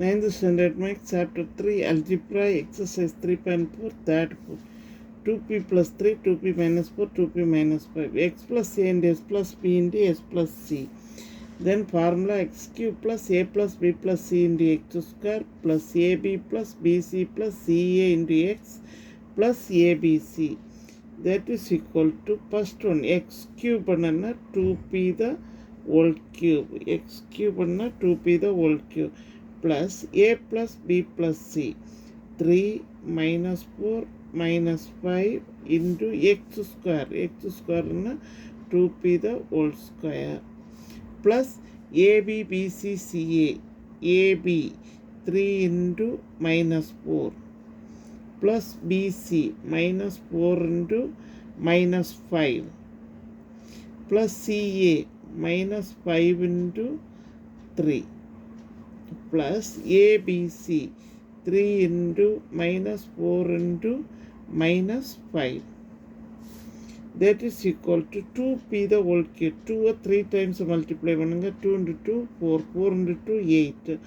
9th standard maths chapter 3 algebra exercise 3.4 third 2p plus 3 2p minus 4 2p minus 5 x plus a into s plus b into s plus c. Then formula x cube plus a plus b plus c into x square plus ab plus bc plus ca into x plus abc. That is equal to first one x cube banana 2p the whole cube. X cube banana 2p the whole cube plus a plus b plus c 3 minus 4 minus 5 into x square. X square na 2p the whole square plus ab bc ca. ab 3 into minus 4 plus bc minus 4 into minus 5 plus ca minus 5 into 3 plus abc 3 into minus 4 into minus 5. That is equal to 2p the whole cube. 2 3 times multiply பண்ணுங்க 2 into 2 4 4 into 2 8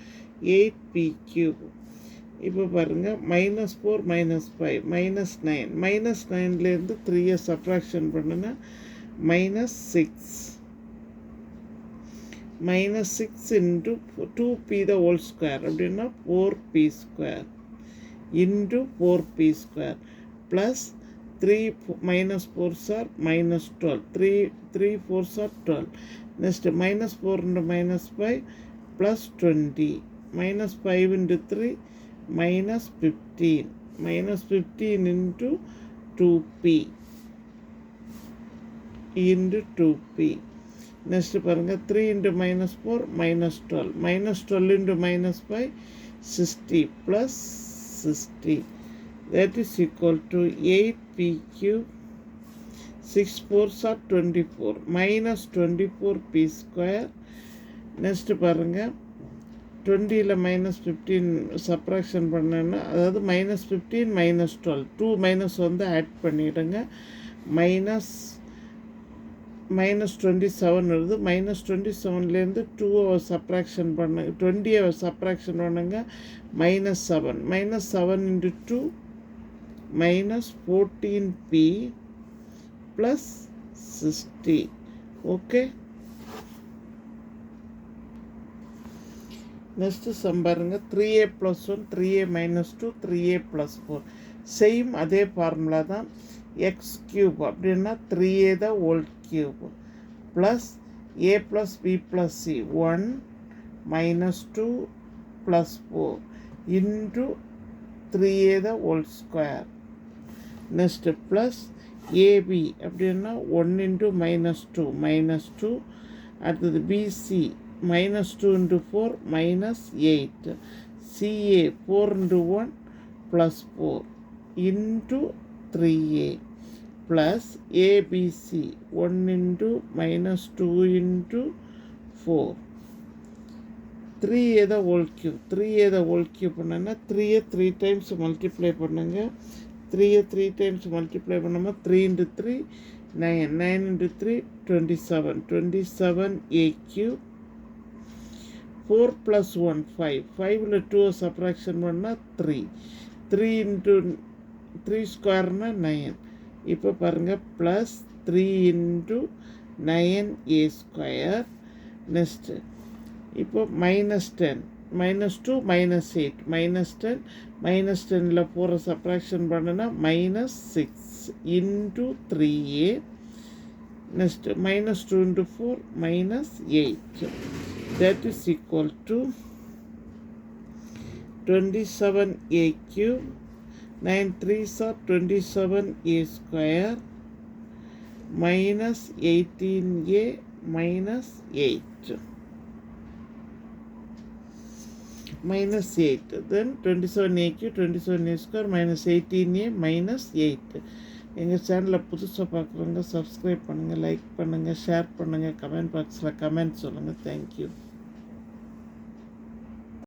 8p cube. இப்போ பாருங்க minus 4 minus 5 minus 9 minus 9லேருந்து 3 subtraction பண்ணுனா minus 6 minus 6 into 2p the whole square அப்படின்னா 4p square into 4p square plus 3 minus 4s are minus 12 3 4s are 12. Next minus 4 into minus 5 plus 20 minus 5 into 3 minus 15 minus 15 into 2p into 2p. Next பாருங்க 3 into minus 4 minus 12 minus 12 into minus 5 60 plus 60. That is equal to 8p cube 6 4s are 24 minus 24p square. Next பாருங்க 20ல minus 15 subtraction பண்ணேன்னா அதாவது minus 15 minus 12 2 minus வந்து add பண்ணிவிடுங்க minus 27 வருது minus 27லேருந்து 2 subtraction பண்ண 20 subtraction பண்ணுங்க minus 7 minus 7 into 2 minus 14p plus 60. Okay. Next sum பாருங்க 3a plus 1 3a minus 2 3a plus 4 same அதே ஃபார்முலா தான் x cube அப்படின்னா 3a the whole cube plus a plus b plus c 1 minus 2 plus 4 into 3a the whole square. Next plus ab அப்படின்னா 1 into minus 2 அடுத்தது bc minus 2 into 4 minus 8 ca 4 into 1 plus 4 into 3a plus abc 1 into minus 2 into 4 3a the whole cube 3a the whole cube பண்ணனா 3a 3 times multiply பண்ணுங்க 3a 3 times multiply பண்ணாம 3 into 3 9 9 into 3 27 27a cube 4 plus 1 5 5ல 2 subtraction பண்ணால் 3 into 3 ஸ்கொயர்னா 9. இப்போ பாருங்கள் plus 3 into 9a square. Next இப்போ minus 10 minus 2 minus 8 minus 10 minus 10ல் 4 subtraction பண்ணுனா minus 6 into 3a. Next minus 2 into 4 minus 8. That is equal to 27a cube 9 3s are 27a square minus 18a minus 8 minus 8. Then 27a cube 27a square minus 18a minus 8. எங்கள் சேனலில் புதுசாக பார்க்குறவங்க subscribe பண்ணுங்கள், like பண்ணுங்கள், share பண்ணுங்கள், comment பாக்ஸில் comment சொல்லுங்கள். Thank you.